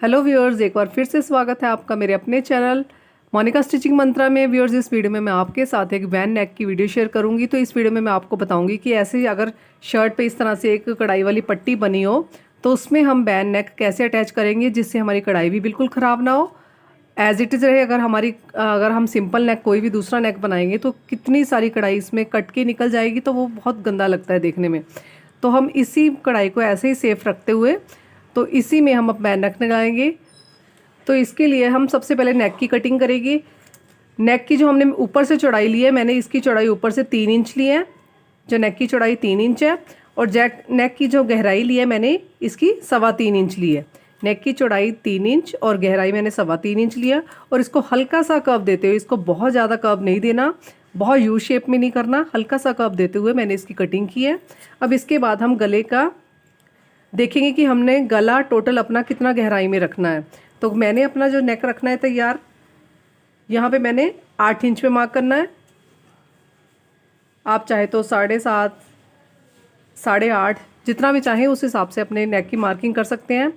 Hello viewers, एक बार फिर से स्वागत है आपका मेरे अपने चैनल मोनिका स्टिचिंग मंत्रा में। व्यूअर्स, इस वीडियो में मैं आपके साथ एक वैन नेक की वीडियो शेयर करूंगी। तो इस वीडियो में मैं आपको बताऊंगी कि ऐसे ही अगर शर्ट पे इस तरह से एक कढ़ाई वाली पट्टी बनी हो तो उसमें हम वैन नेक कैसे अटैच करेंगे जिससे हमारी कढ़ाई भी बिल्कुल ख़राब ना हो, एज इट इज़ रहे। अगर हम सिंपल नेक कोई भी दूसरा नेक बनाएंगे तो कितनी सारी कढ़ाई इसमें कट के निकल जाएगी, तो वो बहुत गंदा लगता है देखने में। तो हम इसी कढ़ाई को ऐसे ही सेफ रखते हुए तो इसी में हम अब वैन नेक लगाएंगे। तो इसके लिए हम सबसे पहले नेक की कटिंग करेंगे। नेक की जो हमने ऊपर से चौड़ाई ली है, मैंने इसकी चौड़ाई ऊपर से 3 इंच ली है। जो नेक की चौड़ाई 3 इंच है और नेक की जो गहराई ली है मैंने इसकी 3.25 इंच ली है। नेक की चौड़ाई 3 इंच और गहराई मैंने 3.25 इंच लिया। और इसको हल्का सा कर्व देते हुए, इसको बहुत ज़्यादा कर्व नहीं देना, बहुत यू शेप में नहीं करना, हल्का सा कर्व देते हुए मैंने इसकी कटिंग की है। अब इसके बाद हम गले का देखेंगे कि हमने गला टोटल अपना कितना गहराई में रखना है। तो मैंने अपना जो नेक रखना है तैयार, यहाँ पे मैंने 8 इंच पे मार्क करना है। आप चाहे तो 7.5, 8.5 जितना भी चाहें उस हिसाब से अपने नेक की मार्किंग कर सकते हैं।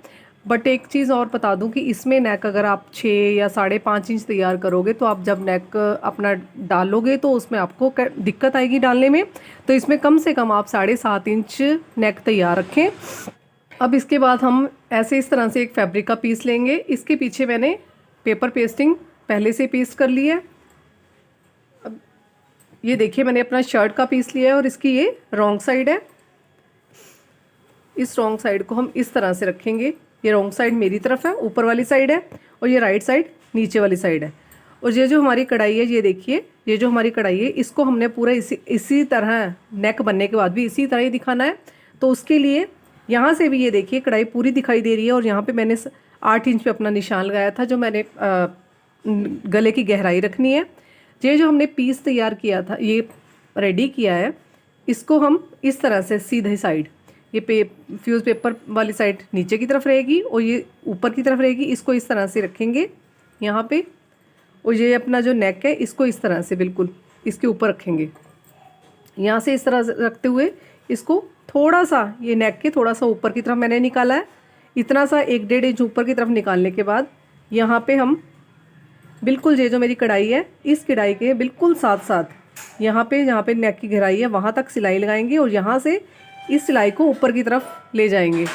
बट एक चीज़ और बता दूं कि इसमें नेक अगर आप 6 या 5.5 इंच तैयार करोगे तो आप जब नेक अपना डालोगे तो उसमें आपको दिक्कत आएगी डालने में। तो इसमें कम से कम आप 7.5 इंच नेक तैयार रखें। अब इसके बाद हम ऐसे इस तरह से एक फैब्रिक का पीस लेंगे। इसके पीछे मैंने पेपर पेस्टिंग पहले से पेस्ट कर ली है। अब ये देखिए, मैंने अपना शर्ट का पीस लिया है और इसकी ये रॉन्ग साइड है। इस रॉन्ग साइड को हम इस तरह से रखेंगे। ये रॉन्ग साइड मेरी तरफ है, ऊपर वाली साइड है, और ये राइट साइड नीचे वाली साइड है। और ये जो हमारी कढ़ाई है, ये देखिए, ये जो हमारी कढ़ाई है इसको हमने पूरा इसी तरह नेक बनने के बाद भी इसी तरह ही दिखाना है। तो उसके लिए यहाँ से भी ये देखिए कढ़ाई पूरी दिखाई दे रही है और यहाँ पे मैंने 8 इंच पे अपना निशान लगाया था जो मैंने गले की गहराई रखनी है। ये जो हमने पीस तैयार किया था, ये रेडी किया है, इसको हम इस तरह से सीधे साइड, ये फ्यूज़ पेपर वाली साइड नीचे की तरफ रहेगी और ये ऊपर की तरफ रहेगी। इसको इस तरह से रखेंगे यहाँ पे, और ये अपना जो नेक है इसको इस तरह से बिल्कुल इसके ऊपर रखेंगे। यहाँ से इस तरह से रखते हुए इसको थोड़ा सा, ये नेक के थोड़ा सा ऊपर की तरफ मैंने निकाला है। इतना सा 1-1.5 इंच ऊपर की तरफ निकालने के बाद यहाँ पे हम बिल्कुल, ये जो मेरी कढ़ाई है इस कढ़ाई के बिल्कुल साथ साथ यहाँ पे जहाँ पे नेक की गहराई है वहाँ तक सिलाई लगाएंगे और यहाँ से इस सिलाई को ऊपर की तरफ ले जाएंगे।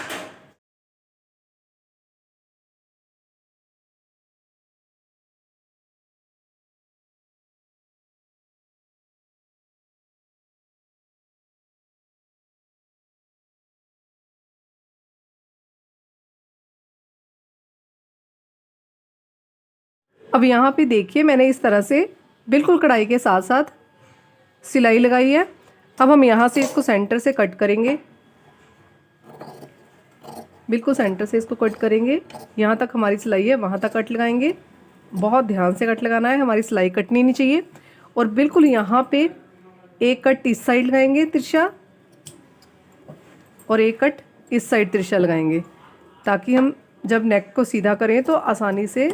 अब यहाँ पे देखिए, मैंने इस तरह से बिल्कुल कढ़ाई के साथ साथ सिलाई लगाई है। अब हम यहाँ से इसको सेंटर से कट करेंगे, बिल्कुल सेंटर से इसको कट करेंगे। यहाँ तक हमारी सिलाई है वहाँ तक कट लगाएंगे। बहुत ध्यान से कट लगाना है, हमारी सिलाई कटनी नहीं चाहिए। और बिल्कुल यहाँ पे एक कट इस साइड लगाएंगे तिरछा और एक कट इस साइड तिरछा लगाएंगे, ताकि हम जब नेक को सीधा करें तो आसानी से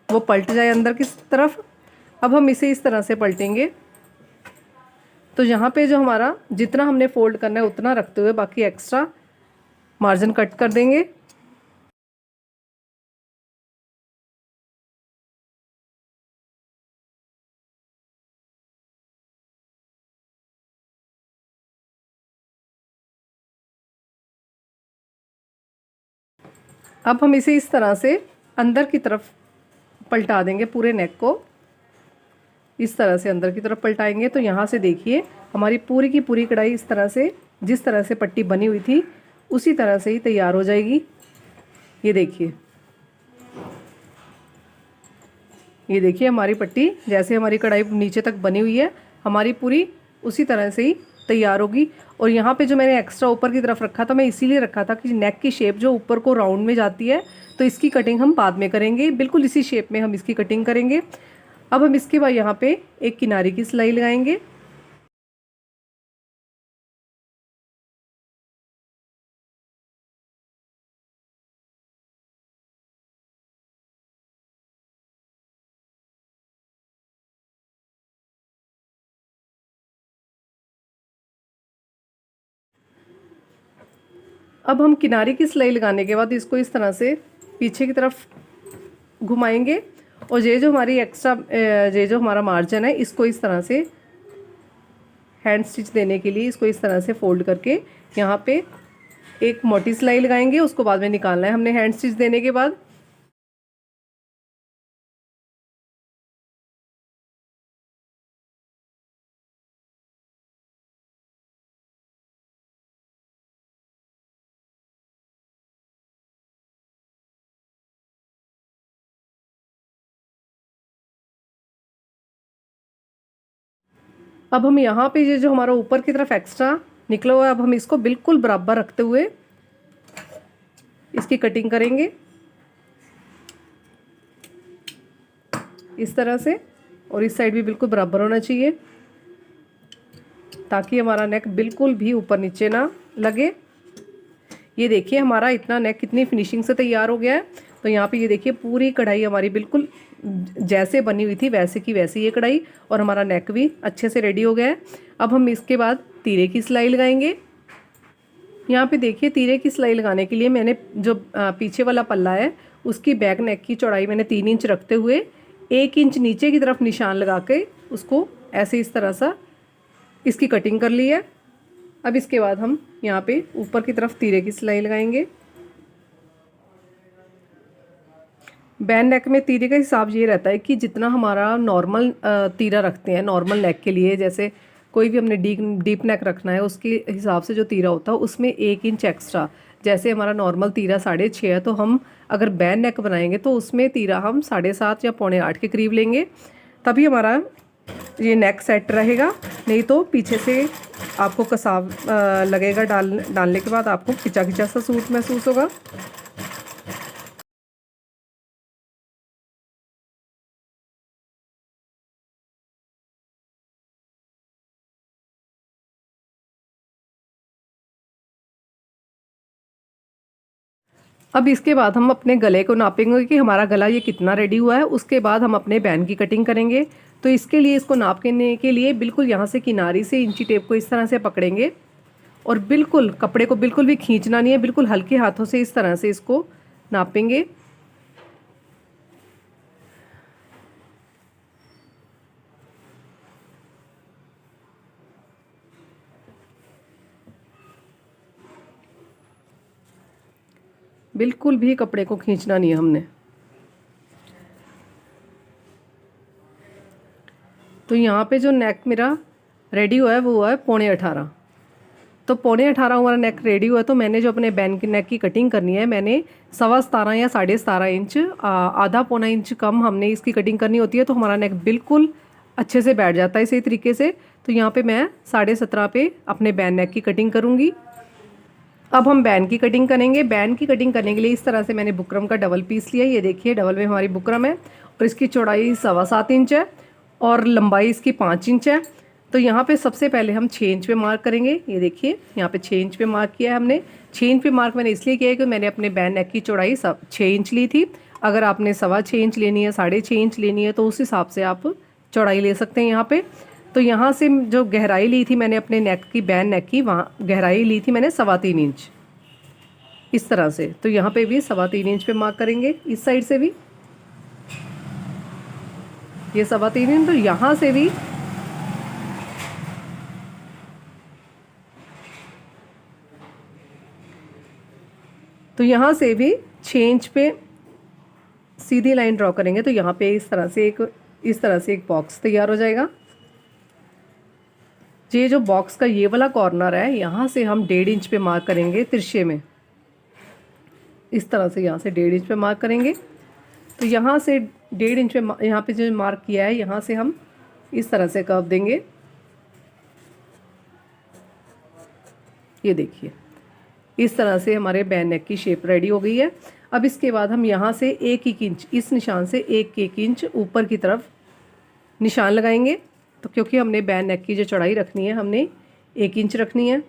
वो पलट जाए अंदर की तरफ। अब हम इसे इस तरह से पलटेंगे तो यहाँ पे जो हमारा जितना हमने फोल्ड करना है उतना रखते हुए बाकी एक्स्ट्रा मार्जिन कट कर देंगे। अब हम इसे इस तरह से अंदर की तरफ पलटा देंगे, पूरे नेक को इस तरह से अंदर की तरफ पलटाएंगे। तो यहाँ से देखिए हमारी पूरी की पूरी कढ़ाई इस तरह से, जिस तरह से पट्टी बनी हुई थी उसी तरह से ही तैयार हो जाएगी। ये देखिए, ये देखिए हमारी पट्टी जैसे हमारी कढ़ाई नीचे तक बनी हुई है हमारी पूरी उसी तरह से ही तैयार होगी। और यहाँ पे जो मैंने एक्स्ट्रा ऊपर की तरफ रखा था, मैं इसीलिए रखा था कि नेक की शेप जो ऊपर को राउंड में जाती है तो इसकी कटिंग हम बाद में करेंगे, बिल्कुल इसी शेप में हम इसकी कटिंग करेंगे। अब हम इसके बाद यहाँ पे एक किनारे की सिलाई लगाएंगे। अब हम किनारे की सिलाई लगाने के बाद इसको इस तरह से पीछे की तरफ घुमाएंगे और ये जो हमारी एक्स्ट्रा ये जो हमारा मार्जिन है इसको इस तरह से हैंड स्टिच देने के लिए इसको इस तरह से फोल्ड करके यहाँ पे एक मोटी सिलाई लगाएंगे, उसको बाद में निकालना है हमने हैंड स्टिच देने के बाद। अब हम यहाँ पे ये जो हमारा ऊपर की तरफ एक्स्ट्रा निकला हुआ है, अब हम इसको बिल्कुल बराबर रखते हुए इसकी कटिंग करेंगे इस तरह से, और इस साइड भी बिल्कुल बराबर होना चाहिए ताकि हमारा नेक बिल्कुल भी ऊपर नीचे ना लगे। ये देखिए हमारा इतना नेक कितनी फिनिशिंग से तैयार हो गया है। तो यहाँ पे ये देखिए पूरी कढ़ाई हमारी बिल्कुल जैसे बनी हुई थी वैसे की वैसी ये कढ़ाई, और हमारा नेक भी अच्छे से रेडी हो गया है। अब हम इसके बाद तीरे की सिलाई लगाएंगे। यहाँ पे देखिए तीरे की सिलाई लगाने के लिए मैंने जो पीछे वाला पल्ला है उसकी बैक नेक की चौड़ाई मैंने 3 इंच रखते हुए 1 इंच नीचे की तरफ निशान लगा के उसको ऐसे इस तरह सा इसकी कटिंग कर ली है। अब इसके बाद हम यहाँ पे ऊपर की तरफ तीरे की सिलाई लगाएंगे। बैन नेक में तीरे का हिसाब ये रहता है कि जितना हमारा नॉर्मल तीरा रखते हैं नॉर्मल नेक के लिए, जैसे कोई भी हमने डीप नेक रखना है उसके हिसाब से जो तीरा होता है उसमें 1 इंच एक्स्ट्रा, जैसे हमारा नॉर्मल तीरा 6.5 है तो हम अगर बैन नेक बनाएंगे तो उसमें तीरा हम 7.5 या 7.25 के करीब लेंगे, तभी हमारा ये नेक सेट रहेगा। नहीं तो पीछे से आपको कसाव लगेगा, डालने के बाद आपको खिंचा खिंचा सा सूट महसूस होगा। अब इसके बाद हम अपने गले को नापेंगे कि हमारा गला ये कितना रेडी हुआ है। उसके बाद हम अपने बैन की कटिंग करेंगे। तो इसके लिए इसको नापने के लिए बिल्कुल यहाँ से किनारी से इंची टेप को इस तरह से पकड़ेंगे और बिल्कुल कपड़े को बिल्कुल भी खींचना नहीं है, बिल्कुल हल्के हाथों से इस तरह से इसको नापेंगे। बिल्कुल भी कपड़े को खींचना नहीं है हमने। तो यहाँ पे जो नेक मेरा रेडी हुआ है वो हुआ है 18.5। तो 18.5 हमारा नेक रेडी हुआ है। तो मैंने जो अपने बैन की नेक की कटिंग करनी है मैंने 17.25 या 17.5 इंच आधा पौना इंच कम हमने इसकी कटिंग करनी होती है। तो हमारा नेक बिल्कुल अच्छे से बैठ जाता है इसी तरीके से। तो यहाँ पे मैं 17.5 पे अपने बैन नेक की कटिंग करूँगी। अब हम बैन की कटिंग करेंगे। बैन की कटिंग करने के लिए इस तरह से मैंने बुकरम का डबल पीस लिया। ये देखिए डबल में हमारी बुकरम है और इसकी चौड़ाई 7.25 इंच है और लंबाई इसकी 5 इंच है। तो यहाँ पे सबसे पहले हम 6 इंच पे मार्क करेंगे। ये देखिए यहाँ पे 6 इंच पे मार्क किया है हमने। 6 इंच पे मार्क मैंने इसलिए किया है कि मैंने अपने बैन नेक की चौड़ाई 6 इंच ली थी। अगर आपने 6.25 इंच लेनी है, 6.5 इंच लेनी है तो उस हिसाब से आप चौड़ाई ले सकते हैं यहाँ पे। तो यहाँ से जो गहराई ली थी मैंने अपने नेक की, बैन नेक की, वहाँ गहराई ली थी मैंने 3.25 इंच इस तरह से। तो यहाँ पे भी 3.25 इंच पे मार्क करेंगे। इस साइड से भी ये 3.25 इंच, तो यहाँ से भी यहाँ से भी 6 इंच पे सीधी लाइन ड्रॉ करेंगे। तो यहाँ पे इस तरह से एक बॉक्स तैयार हो जाएगा। ये जो बॉक्स का ये वाला कॉर्नर है यहाँ से हम 1.5 इंच पे मार्क करेंगे तिरछे में। इस तरह से यहाँ से 1.5 इंच पे मार्क करेंगे। तो यहाँ से 1.5 इंच पे यहाँ पे जो मार्क किया है यहाँ से हम इस तरह से कर्व देंगे। ये देखिए इस तरह से हमारे बैन नेक की शेप रेडी हो गई है। अब इसके बाद हम यहाँ से 1-1 इंच, इस निशान से 1-1 इंच ऊपर की तरफ निशान लगाएंगे। तो क्योंकि हमने बैन नेक की जो चौड़ाई रखनी है हमने 1 इंच रखनी है।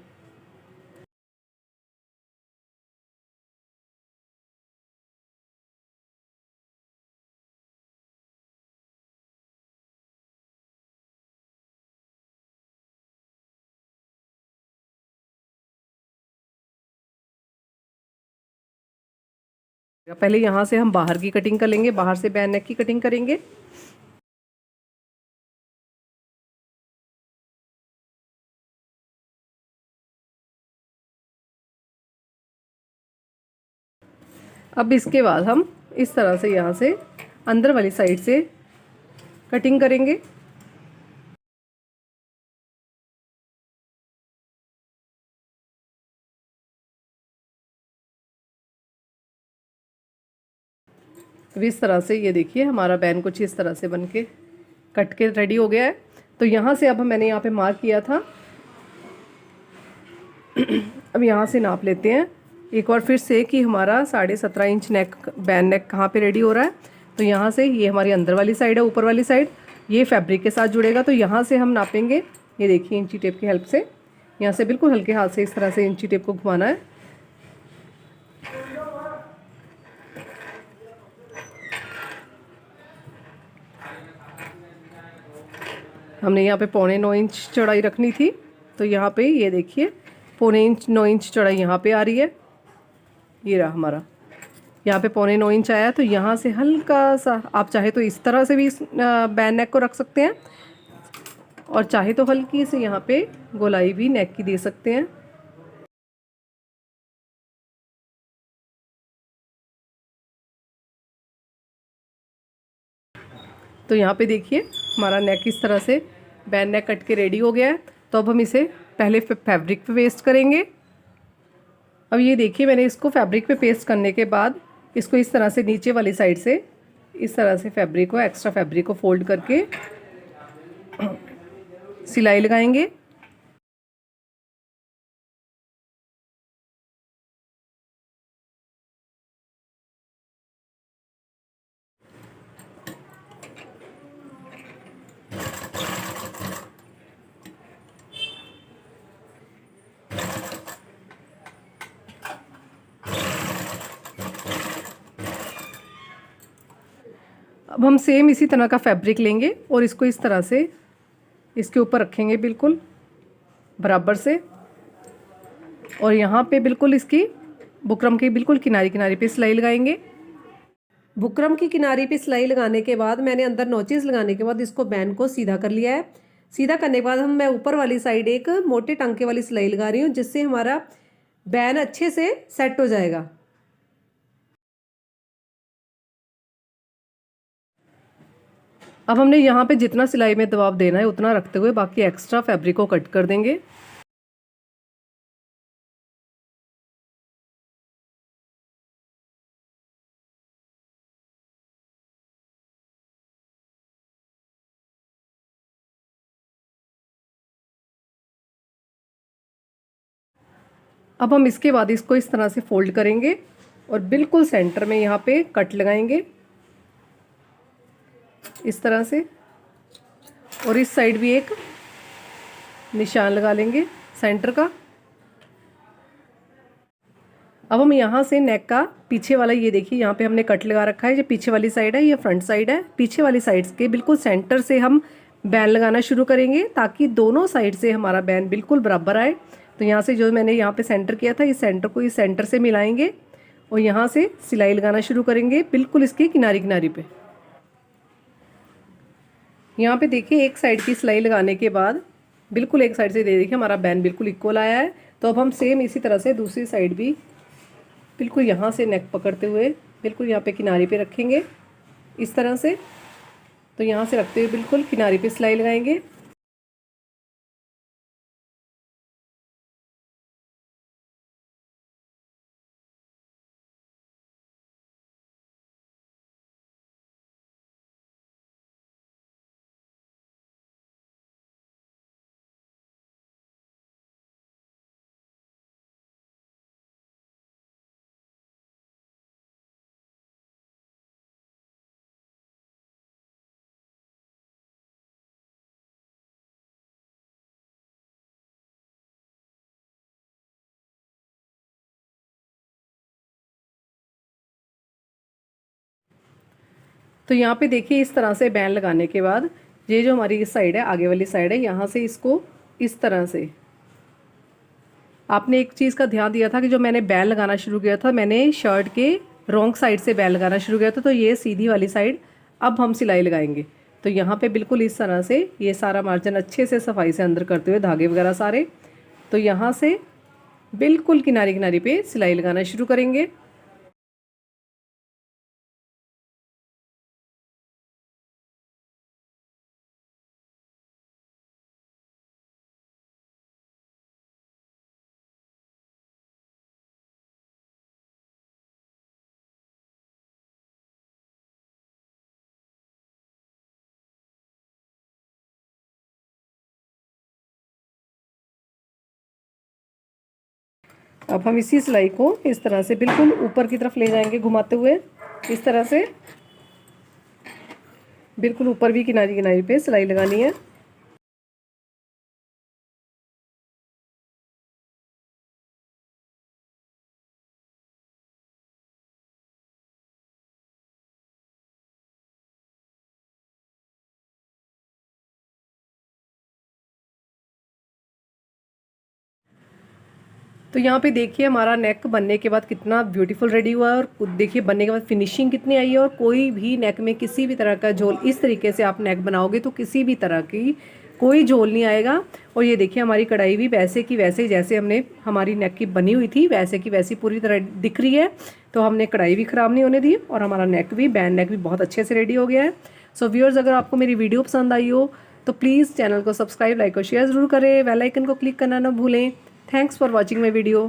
पहले यहाँ से हम बाहर की कटिंग कर लेंगे, बाहर से बैन नेक की कटिंग करेंगे। अब इसके बाद हम इस तरह से यहाँ से अंदर वाली साइड से कटिंग करेंगे। अब इस तरह से ये देखिए हमारा बैन कुछ इस तरह से बन के कट के रेडी हो गया है। तो यहाँ से अब मैंने यहाँ पे मार्क किया था, अब यहाँ से नाप लेते हैं एक बार फिर से कि हमारा 17.5 इंच नेक बैन नेक कहाँ पे रेडी हो रहा है। तो यहाँ से ये हमारी अंदर वाली साइड है, ऊपर वाली साइड ये फैब्रिक के साथ जुड़ेगा। तो यहाँ से हम नापेंगे, ये देखिए इंची टेप की हेल्प से यहाँ से बिल्कुल हल्के हाथ से इस तरह से इंची टेप को घुमाना है। हमने यहाँ पे 1.25 इंच चौड़ाई रखनी थी, तो यहाँ पे ये देखिए 1.25 इंच चौड़ाई यहाँ पे आ रही है। ये रहा हमारा, यहाँ पे 1.25 इंच आया। तो यहाँ से हल्का सा आप चाहे तो इस तरह से भी इस बैन नेक को रख सकते हैं, और चाहे तो हल्की से यहाँ पे गोलाई भी नेक की दे सकते हैं। तो यहाँ पे देखिए हमारा नेक इस तरह से बैन नेक कट के रेडी हो गया है। तो अब हम इसे पहले फैब्रिक पे पेस्ट करेंगे। अब ये देखिए मैंने इसको फैब्रिक पे पेस्ट करने के बाद इसको इस तरह से नीचे वाली साइड से इस तरह से फैब्रिक को, एक्स्ट्रा फैब्रिक को फोल्ड करके सिलाई लगाएंगे। अब हम सेम इसी तरह का फैब्रिक लेंगे और इसको इस तरह से इसके ऊपर रखेंगे बिल्कुल बराबर से, और यहाँ पे बिल्कुल इसकी बुकरम की बिल्कुल किनारी किनारी पे सिलाई लगाएंगे। बुकरम की किनारी पे सिलाई लगाने के बाद मैंने अंदर नोचेस लगाने के बाद इसको बैन को सीधा कर लिया है। सीधा करने के बाद मैं ऊपर वाली साइड एक मोटे टांके वाली सिलाई लगा रही हूँ, जिससे हमारा बैन अच्छे से सेट हो जाएगा। अब हमने यहाँ पे जितना सिलाई में दबाव देना है उतना रखते हुए बाकी एक्स्ट्रा फैब्रिक को कट कर देंगे। अब हम इसके बाद इसको इस तरह से फोल्ड करेंगे और बिल्कुल सेंटर में यहाँ पे कट लगाएंगे इस तरह से, और इस साइड भी एक निशान लगा लेंगे सेंटर का। अब हम यहाँ से नेक का पीछे वाला, ये देखिए यहाँ पे हमने कट लगा रखा है, ये पीछे वाली साइड है, ये फ्रंट साइड है। पीछे वाली साइड्स के बिल्कुल सेंटर से हम बैन लगाना शुरू करेंगे ताकि दोनों साइड से हमारा बैन बिल्कुल बराबर आए। तो यहाँ से जो मैंने यहाँ पे सेंटर किया था, इस सेंटर को इस सेंटर से मिलाएंगे और यहाँ से सिलाई लगाना शुरू करेंगे बिल्कुल इसके किनारी किनारी पे। यहाँ पे देखिए एक साइड की सिलाई लगाने के बाद बिल्कुल एक साइड से दे देखिए हमारा बैन बिल्कुल इक्वल आया है। तो अब हम सेम इसी तरह से दूसरी साइड भी बिल्कुल यहाँ से नेक पकड़ते हुए बिल्कुल यहाँ पे किनारे पे रखेंगे इस तरह से। तो यहाँ से रखते हुए बिल्कुल किनारे पे सिलाई लगाएंगे। तो यहाँ पे देखिए इस तरह से बैन लगाने के बाद ये जो हमारी साइड है, आगे वाली साइड है, यहाँ से इसको इस तरह से, आपने एक चीज़ का ध्यान दिया था कि जो मैंने बैन लगाना शुरू किया था मैंने शर्ट के रॉन्ग साइड से बैन लगाना शुरू किया था, तो ये सीधी वाली साइड अब हम सिलाई लगाएंगे। तो यहाँ पे बिल्कुल इस तरह से ये सारा मार्जिन अच्छे से सफाई से अंदर करते हुए धागे वगैरह सारे, तो यहाँ से बिल्कुल किनारे किनारे पे सिलाई लगाना शुरू करेंगे। अब हम इसी सिलाई को इस तरह से बिल्कुल ऊपर की तरफ ले जाएंगे घुमाते हुए, इस तरह से बिल्कुल ऊपर भी किनारी किनारी पे सिलाई लगानी है। तो यहाँ पे देखिए हमारा नेक बनने के बाद कितना ब्यूटीफुल रेडी हुआ है, और देखिए बनने के बाद फिनिशिंग कितनी आई है। और कोई भी नेक में किसी भी तरह का झोल, इस तरीके से आप नेक बनाओगे तो किसी भी तरह की कोई झोल नहीं आएगा। और ये देखिए हमारी कढ़ाई भी वैसे की वैसे जैसे हमने हमारी नेक की बनी हुई थी वैसे की वैसी पूरी तरह दिख रही है। तो हमने कढ़ाई भी ख़राब नहीं होने दी और हमारा नेक भी, बैंड नेक भी बहुत अच्छे से रेडी हो गया है। सो व्यूअर्स, अगर आपको मेरी वीडियो पसंद आई हो तो प्लीज़ चैनल को सब्सक्राइब, लाइक और शेयर ज़रूर करें। बेल आइकन को क्लिक करना ना भूलें। Thanks for watching my video.